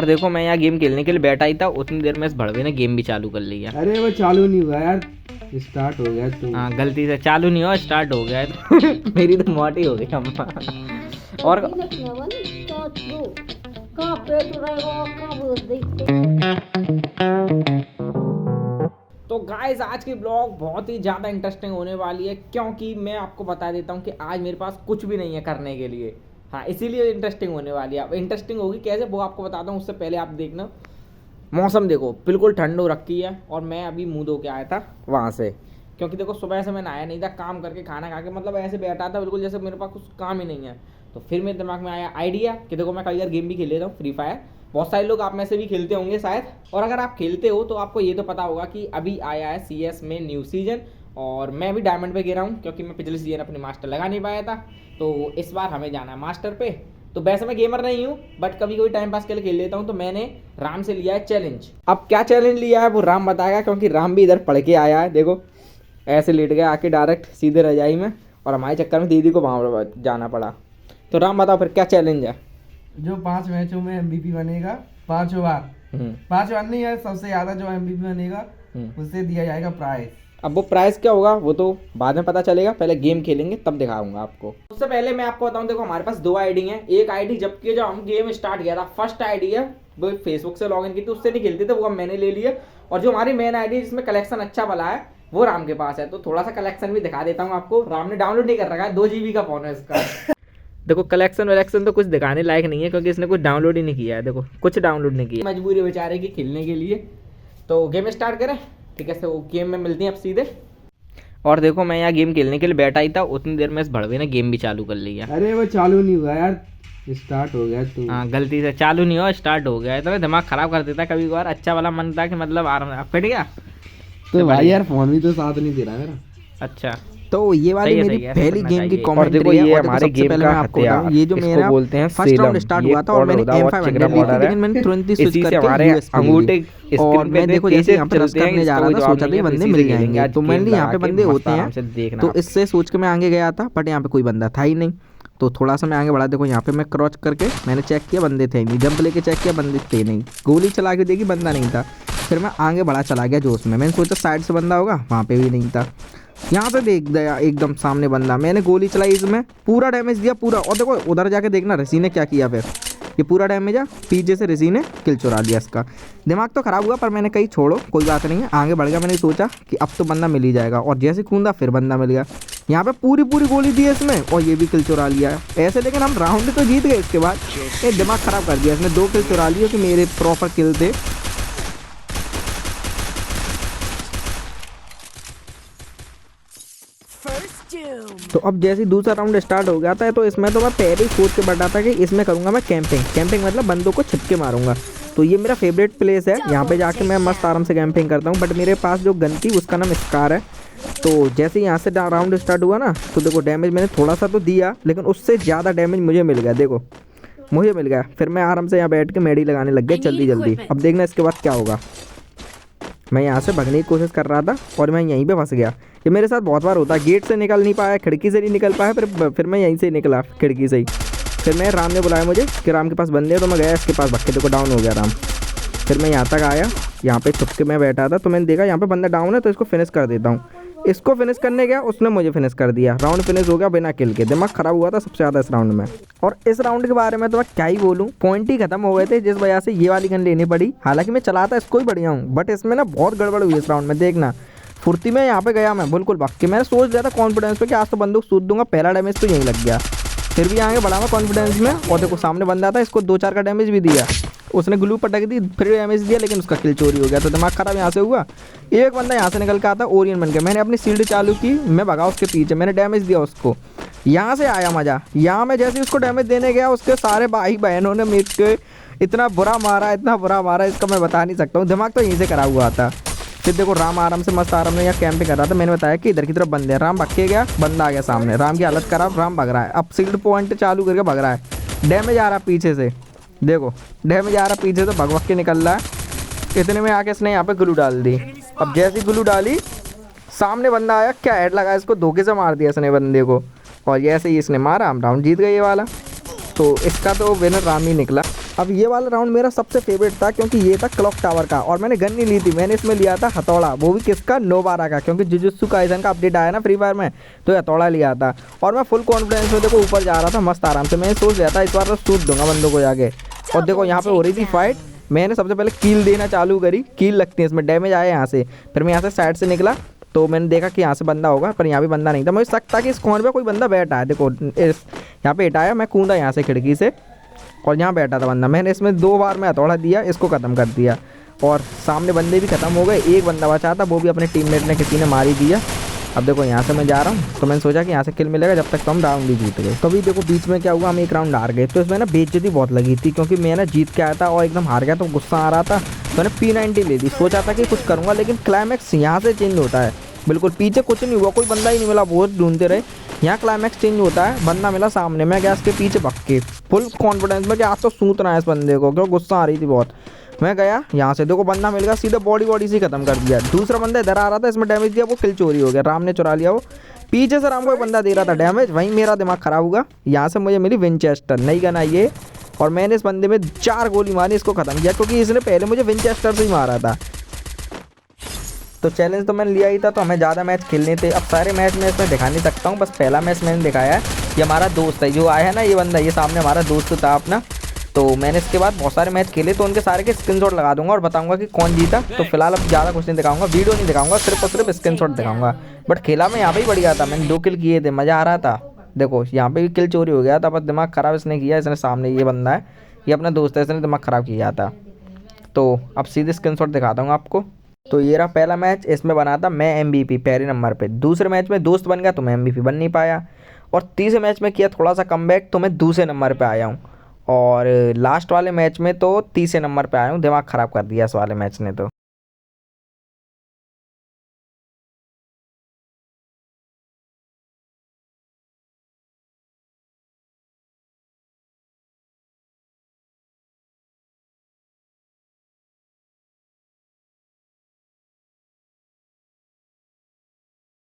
और देखो मैं यहाँ गेम खेलने के लिए बैठा ही था, उतनी देर में इस भड़वे ने गेम भी चालू कर लिया। अरे वो चालू नहीं हुआ यार, स्टार्ट हो गया तो। हाँ गलती से चालू नहीं हुआ, स्टार्ट हो गया है तो मेरी तो मोटी हो गई अम्मा। और तो गाइस आज की ब्लॉग बहुत ही ज़्यादा इंटरेस्टिंग होने वाली है, क्योंकि मैं आपको बता देता हूँ कि आज मेरे पास कुछ भी नहीं है करने के लिए। हाँ इसीलिए इंटरेस्टिंग होने वाली है। अब इंटरेस्टिंग होगी कैसे वो आपको बताता हूँ, उससे पहले आप देखना मौसम देखो बिल्कुल ठंड हो रखी है। और मैं अभी मुँह धो के आया था वहाँ से, क्योंकि देखो सुबह से मैं नहाया नहीं था, काम करके खाना खा के मतलब ऐसे बैठा था बिल्कुल जैसे मेरे पास कुछ काम ही नहीं है। तो फिर मेरे दिमाग में आया आइडिया कि देखो मैं कई बार गेम भी खेल लेता हूँ, फ्री फायर। बहुत सारे लोग आप में से भी खेलते होंगे शायद, और अगर आप खेलते हो तो आपको ये तो पता होगा कि अभी आया है CS में न्यू सीजन। और मैं भी डायमंड पे गिरा हूँ, क्योंकि मैं पिछले सीजन अपनी मास्टर लगा नहीं पाया था, तो इस बार हमें जाना है मास्टर पे। तो वैसे मैं गेमर नहीं हूँ, बट कभी कभी टाइम पास के लिए खेल लेता हूँ। तो मैंने राम से लिया है चैलेंज। अब क्या चैलेंज लिया है वो राम बताएगा, क्योंकि राम भी इधर पढ़ के आया है। देखो ऐसे लेट गया आके डायरेक्ट सीधे रजाई में, और हमारे चक्कर में दीदी को वहाँ जाना पड़ा। तो राम बताओ फिर क्या चैलेंज है। जो 5 मैचों में MVP बनेगा 5 बार, 5 बार नहीं है, सबसे ज्यादा जो MVP बनेगा उससे दिया जाएगा प्राइज। अब वो प्राइस क्या होगा वो तो बाद में पता चलेगा, पहले गेम खेलेंगे तब दिखाऊंगा आपको। उससे पहले मैं आपको बताऊं, देखो हमारे पास 2 आईडी हैं। एक आईडी जबकि जब हम गेम स्टार्ट किया था, फर्स्ट आईडी है वो फेसबुक से लॉगिन की थी, उससे नहीं खेलते थे, वो अब मैंने ले लिया। और जो हमारी मेन आईडी जिसमें कलेक्शन अच्छा वाला है वो राम के पास है। तो थोड़ा सा कलेक्शन भी दिखा देता हूँ आपको। राम ने डाउनलोड नहीं कर रखा है, 2 GB का फोन है इसका। देखो कलेक्शन वलेक्शन तो कुछ दिखाने लायक नहीं है, क्योंकि इसने कुछ डाउनलोड ही नहीं किया है। देखो कुछ डाउनलोड नहीं किया, मजबूरी बेचारे की खेलने के लिए। तो गेम स्टार्ट करें ठीक है, वो गेम में मिलती हैं अब सीधे। और देखो मैं यहाँ गेम खेलने के लिए बैठा ही था, उतनी देर में इस भड़वे ने गेम भी चालू कर लिया। अरे वो चालू नहीं हुआ यार, स्टार्ट हो गया तो। हाँ गलती से चालू नहीं हुआ, स्टार्ट हो गया है। तो दिमाग खराब कर देता है कभी कभार। अच्छा वाला मन था कि मतलब आराम फिट गया। तो भाई यार फोन भी तो साथ नहीं दे रहा मेरा। अच्छा तो ये वाली मेरी पहली गेम की कमेंट्री है। और हमारे सबसे पहले मैं आपको बताऊं, ये जो मेरा बोलते हैं फर्स्ट राउंड स्टार्ट हुआ था और मैंने M500 ली थी, लेकिन मैंने तुरंत ही स्विच करके USP ली। और मैं देखो जैसे यहाँ पे रश करने जा रहा था, सोचा भी बंदे मिल जाएंगे, तो मैंने यहाँ पे बंदे होते हैं, तो इससे सोच के मैं आगे गया था, बट यहाँ पे कोई बंदा था ही नहीं। तो थोड़ा सा मैं आगे बढ़ा, देखो यहाँ पे मैं क्रॉच करके मैंने चेक किया, बंदे थे नहीं। जंप लेके चेक किया, बंदे थे नहीं। गोली चला के देखी, बंदा नहीं था। फिर मैं आगे बढ़ा चला गया जोश में, मैंने सोचा साइड से बंदा होगा, वहाँ पे भी नहीं था। यहाँ पे देख दिया एकदम सामने बंदा, मैंने गोली चलाई, इसमें पूरा डैमेज दिया पूरा। और देखो उधर जाके देखना ऋषि ने क्या किया, फिर ये पूरा डैमेज है, पीछे से ऋषि ने किल चुरा लिया इसका। दिमाग तो खराब हुआ, पर मैंने कही छोड़ो कोई बात नहीं है, आगे बढ़ गया। मैंने सोचा कि अब तो बंदा मिल ही जाएगा, और जैसे कूदा फिर बंदा मिल गया। यहाँ पे पूरी गोली दी है इसमें, और ये भी किल चुरा लिया है ऐसे। लेकिन हम राउंड तो जीत गए। इसके बाद ये दिमाग खराब कर दिया इसने, 2 किल चुरा लिए कि मेरे प्रॉपर किल थे। तो अब जैसे दूसरा राउंड स्टार्ट हो गया था, तो इसमें तो मैं पहले ही सोच के बैठा था कि इसमें करूंगा मैं कैंपिंग मतलब बंदों को छिपके मारूंगा। तो ये मेरा फेवरेट प्लेस है, यहाँ पे जाके मैं मस्त आराम से कैंपिंग करता हूँ। बट मेरे पास जो गन थी उसका नाम स्कार है। तो जैसे यहाँ से राउंड स्टार्ट हुआ ना, तो देखो डैमेज मैंने थोड़ा सा तो दिया, लेकिन उससे ज़्यादा डैमेज मुझे मिल गया। देखो मुझे मिल गया। फिर मैं आराम से यहाँ बैठ के मेडी लगाने लग गया जल्दी। अब देखना इसके बाद क्या होगा। मैं यहाँ से भागने की कोशिश कर रहा था और मैं यहीं पे फंस गया। ये मेरे साथ बहुत बार होता है, गेट से निकल नहीं पाया, खिड़की से नहीं निकल पाया, फिर मैं यहीं से निकला खिड़की से ही। फिर मैं राम ने बुलाया मुझे कि राम के पास बंदे हैं, तो मैं गया इसके पास, भक्के देखो डाउन हो गया राम। फिर मैं यहाँ तक आया, यहाँ पे छुप के मैं बैठा था, तो मैंने देखा यहाँ पे बंदा डाउन है, तो इसको फिनिश कर देता हूँ। इसको फिनिश करने गया, उसने मुझे फिनिश कर दिया। राउंड फिनिश हो गया बिना किल के। दिमाग खराब हुआ था सबसे ज़्यादा इस राउंड में। और इस राउंड के बारे में तो मैं क्या ही बोलूँ, पॉइंट ही खत्म हो गए थे, जिस वजह से ये वाली गन लेनी पड़ी। हालांकि मैं चलाता इसको ही बढ़िया हूँ, बट इसमें ना बहुत गड़बड़ हुई इस राउंड में। देखना फुर्ती में यहाँ पे गया मैं बिल्कुल भाग के, मैंने सोच लिया था कॉन्फिडेंस पे कि आज तो बंदूक सूद दूंगा, पहला डैमेज तो यहीं लग गया। फिर भी आगे बढ़ा मैं कॉन्फिडेंस में, और देखो सामने बंदा था, इसको 2-4 का डैमेज भी दिया। उसने ग्लू पटक दी, फिर डैमेज दिया, लेकिन उसका किल चोरी हो गया। तो दिमाग खराब यहाँ से हुआ। एक बंदा यहाँ से निकल के आता ओरियन बन के, मैंने अपनी शील्ड चालू की, मैं भगा उसके पीछे, मैंने डैमेज दिया उसको। यहाँ से आया मज़ा। यहाँ मैं जैसे उसको डैमेज देने गया, उसके सारे भाई बहनों ने मिल के इतना बुरा मारा, इसका मैं बता नहीं सकता हूँ। दिमाग तो यहीं से खराब हुआ था। फिर देखो राम आराम से मस्त आराम में यहाँ कैंपिंग कर रहा था। मैंने बताया कि इधर की तरफ बंदे हैं। राम भाग के गया, बंदा आ गया सामने, राम की हालत खराब, राम भाग रहा है। अब शील्ड पॉइंट चालू करके भाग रहा है, डैमेज आ रहा पीछे से, देखो डैमेज आ रहा पीछे से, भग के निकल रहा है। इतने में आके इसने यहाँ पे ग्लू डाल दी। अब जैसी ग्लू डाली, सामने बंदा आया, क्या हेड लगा, इसको धोखे से मार दिया इसने बंदे को। और जैसे ही इसने मारा, हम राउंड जीत गए ये वाला। तो इसका तो विनर राम ही निकला। अब ये वाला राउंड मेरा सबसे फेवरेट था क्योंकि ये था क्लॉक टावर का, और मैंने गन नहीं ली थी, मैंने इसमें लिया था हथौड़ा, वो भी किसका, नोबारा का, क्योंकि जुजुत्सु काइसन का अपडेट आया ना फ्री फायर में, तो हथौड़ा लिया था। और मैं फुल कॉन्फिडेंस में देखो ऊपर जा रहा था मस्त आराम से, मैंने सोच लिया था इस बार तो शूट दूंगा बंदों को जाके। और देखो यहाँ पे हो रही थी फाइट, मैंने सबसे पहले कील देना चालू करी, कील लगती है इसमें, डैमेज आया यहाँ से, फिर मैं यहाँ से साइड से निकला तो मैंने देखा कि यहाँ से बंदा होगा, पर यहाँ भी बंदा नहीं था। मुझे शक था कि इस कोने पे कोई बंदा बैठा है, देखो इस यहाँ पे हटाया, मैं कूदा यहाँ से खिड़की से और यहाँ बैठा था बंदा, मैंने इसमें 2 बार में हथौड़ा दिया, इसको ख़त्म कर दिया और सामने बंदे भी ख़त्म हो गए। एक बंदा बचा था, वो भी अपने टीममेट ने किसी ने मार ही दिया। अब देखो यहाँ से मैं जा रहा हूँ, तो मैंने सोचा कि यहाँ से किल मिलेगा जब तक तो हम राउंड भी जीत गए। कभी देखो बीच में क्या हुआ, हम एक राउंड हार गए, तो इसमें ना बेइज्जती बहुत लगी थी क्योंकि मैं ना जीत के आया था और एकदम हार गया, तो गुस्सा आ रहा था, तो मैंने P90 ले ली, सोचा था कि कुछ करूँगा, लेकिन क्लाइमैक्स यहाँ से चेंज होता है बिल्कुल। पीछे कुछ नहीं हुआ, कोई बंदा ही नहीं मिला, बहुत ढूंढते रहे, यहाँ क्लाइमैक्स चेंज होता है, बंदा मिला सामने, मैं गया इसके पीछे भग के फुल कॉन्फिडेंस में कि आज तो सूतना है इस बंदे को, क्यों गुस्सा आ रही थी बहुत। मैं गया यहाँ से, देखो बंदा मिल गया, सीधे बॉडी से ख़त्म कर दिया। दूसरा बंदा इधर आ रहा था, इसमें डैमेज दिया, वो किल चोरी हो गया, राम ने चुरा लिया वो। पीछे से राम को एक बंदा दे रहा था डैमेज, वहीं मेरा दिमाग ख़राब हुआ, यहाँ से मुझे मिली विंचेस्टर, नई गन आई है, और मैंने इस बंदे में 4 गोली मारी, इसको ख़त्म किया क्योंकि इसने पहले मुझे विंचेस्टर से ही मारा था। तो चैलेंज तो मैंने लिया ही था, तो हमें ज़्यादा मैच खेलने थे। अब सारे मैच मैं इसमें दिखा नहीं सकता हूँ, बस पहला मैच मैंने दिखाया है। ये हमारा दोस्त है जो आया है ना, ये बंदा, ये सामने हमारा दोस्त था अपना। तो मैंने इसके बाद बहुत सारे मैच खेले, तो उनके सारे के स्क्रीनशॉट लगा दूंगा और बताऊंगा कि कौन जीता। तो फिलहाल अब ज़्यादा कुछ नहीं दिखाऊंगा, वीडियो नहीं दिखाऊंगा, सिर्फ और सिर्फ स्क्रीनशॉट दिखाऊंगा। बट खेला मैं यहाँ पे ही बढ़िया था, मैंने 2 किल किए थे, मज़ा आ रहा था। देखो यहाँ पे भी किल चोरी हो गया था, बस दिमाग ख़राब इसने किया, इसने सामने ये बंदा है, ये अपना दोस्त है, इसने दिमाग ख़राब किया था। तो अब सीधे स्क्रीनशॉट दिखाता हूँ आपको। तो ये रहा पहला मैच, इसमें बना था मैं MVP पहले नंबर पे। दूसरे मैच में दोस्त बन गया तो मैं MVP बन नहीं पाया, और तीसरे मैच में किया थोड़ा सा कमबैक, तो मैं दूसरे नंबर पे आया हूँ। और लास्ट वाले मैच में तो तीसरे नंबर पे आया हूँ, दिमाग ख़राब कर दिया इस वाले मैच ने तो।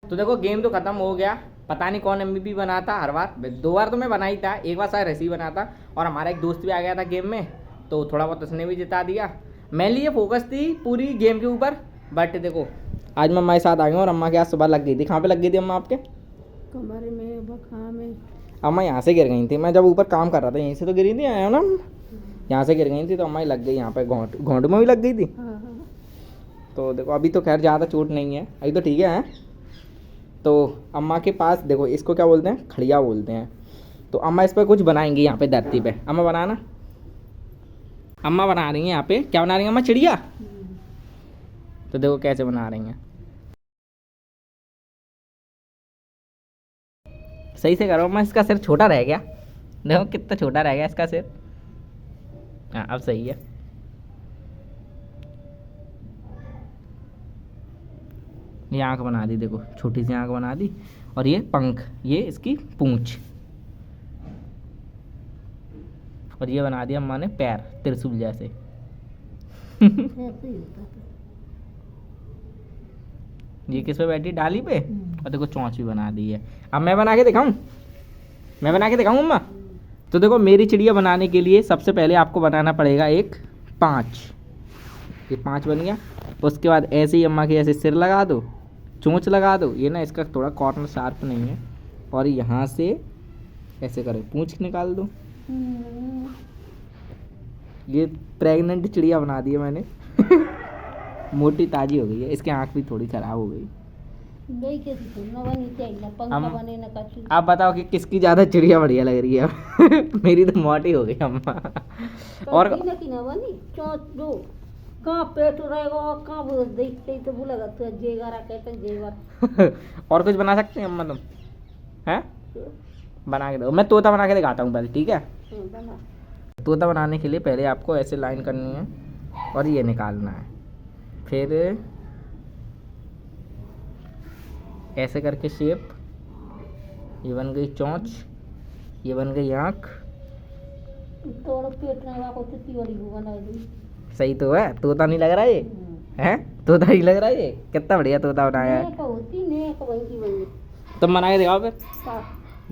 तो देखो गेम तो ख़त्म हो गया, पता नहीं कौन MVP बना था हर बार, 2 बार तो मैं बना ही था, एक बार शायद रसी बना था, और हमारा एक दोस्त भी आ गया था गेम में, तो थोड़ा बहुत उसने भी जिता दिया। मेनली ये फोकस थी पूरी गेम के ऊपर। बट देखो आज मैं अम्मा के साथ आ गया, और अम्मा के आज सुबह लग गई थी। कहाँ पे लग गई थी अम्मा आपके? कमरे में, बखा में। अम्मा यहाँ से गिर गई थी, मैं जब ऊपर काम कर रहा था यहीं से तो गिरी थी, आया ना, यहाँ से गिर गई थी, तो अम्मा ही लग गई यहाँ पे, घोंट में भी लग गई थी। हाँ। तो देखो अभी तो खैर ज़्यादा चोट नहीं है, अभी तो ठीक है। तो अम्मा के पास देखो, इसको क्या बोलते हैं, खड़िया बोलते हैं। तो अम्मा इस पर कुछ बनाएंगी यहाँ पे धरती पे। अम्मा बनाना, अम्मा बना रही हैं यहाँ पे, क्या बना रही हैं अम्मा? चिड़िया। तो देखो कैसे बना रही हैं, सही से करो अम्मा। इसका सिर छोटा रह गया, देखो कितना छोटा रह गया इसका सिर। हाँ अब सही है। ये आँख बना दी, देखो छोटी सी आँख बना दी, और ये पंख, ये इसकी पूंछ, और ये बना दिया अम्मा ने पैर त्रिशूल जैसे। ये किस पे बैठी? डाली पे। और देखो चोंच भी बना दी है। अब मैं बना के दिखाऊं, मैं बना के दिखाऊं अम्मा? तो देखो मेरी चिड़िया बनाने के लिए सबसे पहले आपको बनाना पड़ेगा एक 5। ये 5 बन गया। उसके बाद ऐसे ही अम्मा के ऐसे सिर लगा दो, चोंच लगा दो, ये ना इसका थोड़ा कॉर्नर शार्प नहीं है, और यहाँ से ऐसे करो, पूंछ निकाल दो। ये प्रेग्नेंट चिड़िया बना दी है मैंने। मोटी ताजी हो गई है, इसकी आँख भी थोड़ी खराब हो गई। आप बताओ कि किसकी ज़्यादा चिड़िया बढ़िया लग रही है? मेरी तो मोटी हो गई अम्मा। और कहाँ पेट रहेगा, कहाँ वो देखते ही तो बोलेगा तो जेवर कहते हैं जेवर। और कुछ बना सकते हैं अम्मा तुम? हैं बना के दो, मैं तोता बना के दिखाता हूँ पहले, ठीक है? बना। तोता बनाने के लिए पहले आपको ऐसे लाइन करनी है और ये निकालना है, फिर ऐसे करके शेप, ये बन गई चोंच, ये बन गई आँख। थोड़ा पेट रहेगा को कितनी बड़ी वो बना दी। सही तो है, तोता नहीं लग रहा ये? हैं तोता नहीं लग रहा ये? कितना बढ़िया तोता बनाया है। तुम बना के दिखाओ फिर,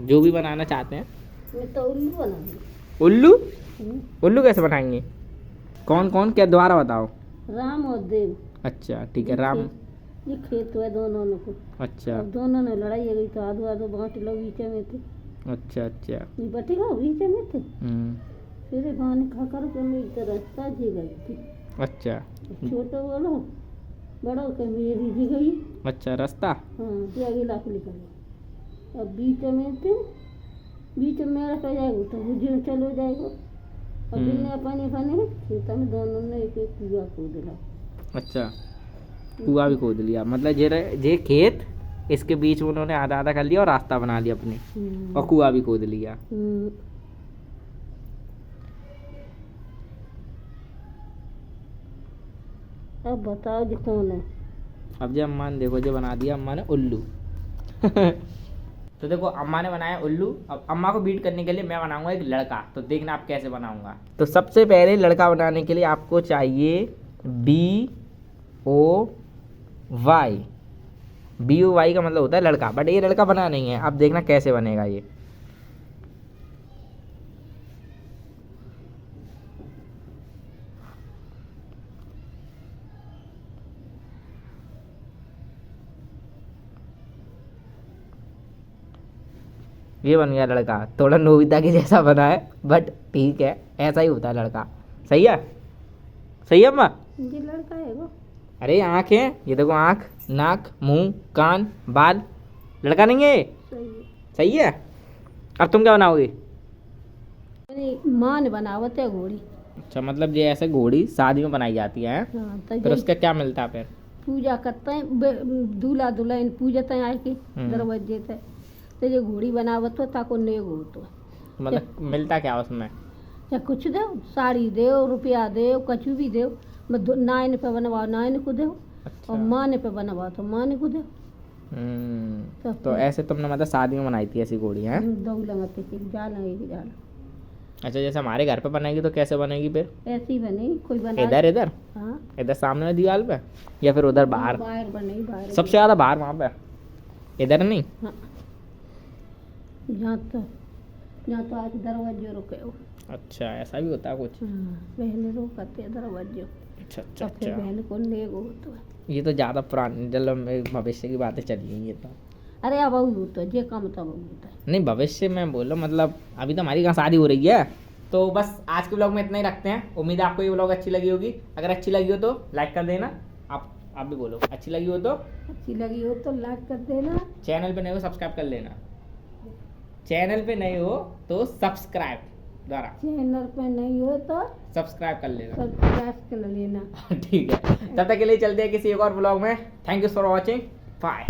जो भी बनाना चाहते हैं। मैं तो उल्लू बना दूँ। उल्लू? उल्लू कैसे बनाएंगे? कौन कौन क्या दोबारा बताओ। राम और देव। अच्छा ठीक है, राम। ये खेत हुआ दोनों ने को। अच्छा अब दोनों ने लड़ाई हो गई तो आधो आधो बांट लो, बीच में थे। अच्छा अच्छा। ये बटेगा बीच में थे। फिर बहाने खा कर के मेरी तो रास्ता जी गई थी। अच्छा छोटो बोलो बड़ो के मेरी जी गई। अच्छा रास्ता। हाँ ये अगले लाख निकल गया। अब बीच में थे, बीच में मेरा कह जाएगा तो बुझे में चलो जाएगा। अब बिना पानी पानी खेत में दोनों ने एक एक कुआ खोद दिला। अच्छा कुआ भी खोद लिया, मतलब जे खेत इसके बीच में उन्होंने आधा आधा कर लिया और रास्ता बना लिया अपने, और कुआ भी खोद लिया। अब बताओ जी कौन है? अब जो अम्मा ने देखो जो बना दिया अम्मा ने उल्लू। तो देखो अम्मा ने बनाया उल्लू। अब अम्मा को बीट करने के लिए मैं बनाऊंगा एक लड़का, तो देखना आप कैसे बनाऊंगा। तो सबसे पहले लड़का बनाने के लिए आपको चाहिए BOY। BOY का मतलब होता है लड़का, बट ये लड़का बना नहीं है। अब देखना कैसे बनेगा ये। ये बन गया लड़का, थोड़ा नोबिता के जैसा बना है, बट ठीक है, ऐसा ही होता है लड़का। सही है? सही है अम्मा? ये लड़का है वो। अरे आँख है, ये देखो आँख, नाक, मुंह, कान, बाल, लड़का नहीं है? सही है। सही है। अब तुम क्या बनाओगे? माँ ने बनावत है घोड़ी। अच्छा मतलब ये ऐसे घोड़ी शादी में बनाई जाती है? हाँ, तो फिर उसका क्या मिलता है फिर? पूजा करते हैं, दूल्हा दुल्हन पूजते हैं आके दरवाजे से। तो ये घोड़ी बनावत हो ताको नेग हो तो मतलब मिलता क्या उसमें? या कुछ दो, साड़ी दो, रुपया दो, कछु भी दो। नाइन पे बनवाओ नाइन को दो। अच्छा। और माने पे बनवाओ तो माने को दो। तो ऐसे तुमने मतलब शादी में बनाई थी ऐसी घोड़ी है? दो लगाते थे, जाल एक जाल। अच्छा जैसे हमारे घर पे बनेगी तो कैसे बनेगी फिर? ऐसी ही बनेगी, कोई बना। इधर इधर? हाँ इधर सामने दीवार पे या फिर उधर बाहर? बाहर बनेगी, बाहर। सबसे ज्यादा बाहर वहाँ पे, इधर नहीं? हाँ यहाँ तो आज दरवाजे रुके हो। अच्छा ऐसा भी होता है कुछ? पहले रोकते हैं दरवाजे। अच्छा अच्छा तो फिर अच्छा। बहन को नेग होता है। ये तो ज़्यादा पुरानी मतलब भविष्य की बातें चली हैं ये तो। अरे अब होता है, जे काम तब होता है। नहीं भविष्य में बोलो, मतलब अभी तो हमारी कहाँ शादी हो रही है। तो बस आज के ब्लॉग में इतना ही रखते हैं। उम्मीद है आपको ये ब्लॉग अच्छी लगी होगी। अगर अच्छी लगी हो तो लाइक कर देना। आप भी बोलो, अच्छी लगी हो तो? अच्छी लगी हो तो लाइक कर देना। चैनल पे नए हो सब्सक्राइब कर लेना। चैनल पे नए हो तो सब्सक्राइब द्वारा चैनल पे नहीं हो तो सब्सक्राइब कर लेना। सब्सक्राइब कर लेना। ठीक है, तब तक के लिए चलते हैं किसी एक और ब्लॉग में। Thank you for watching, bye.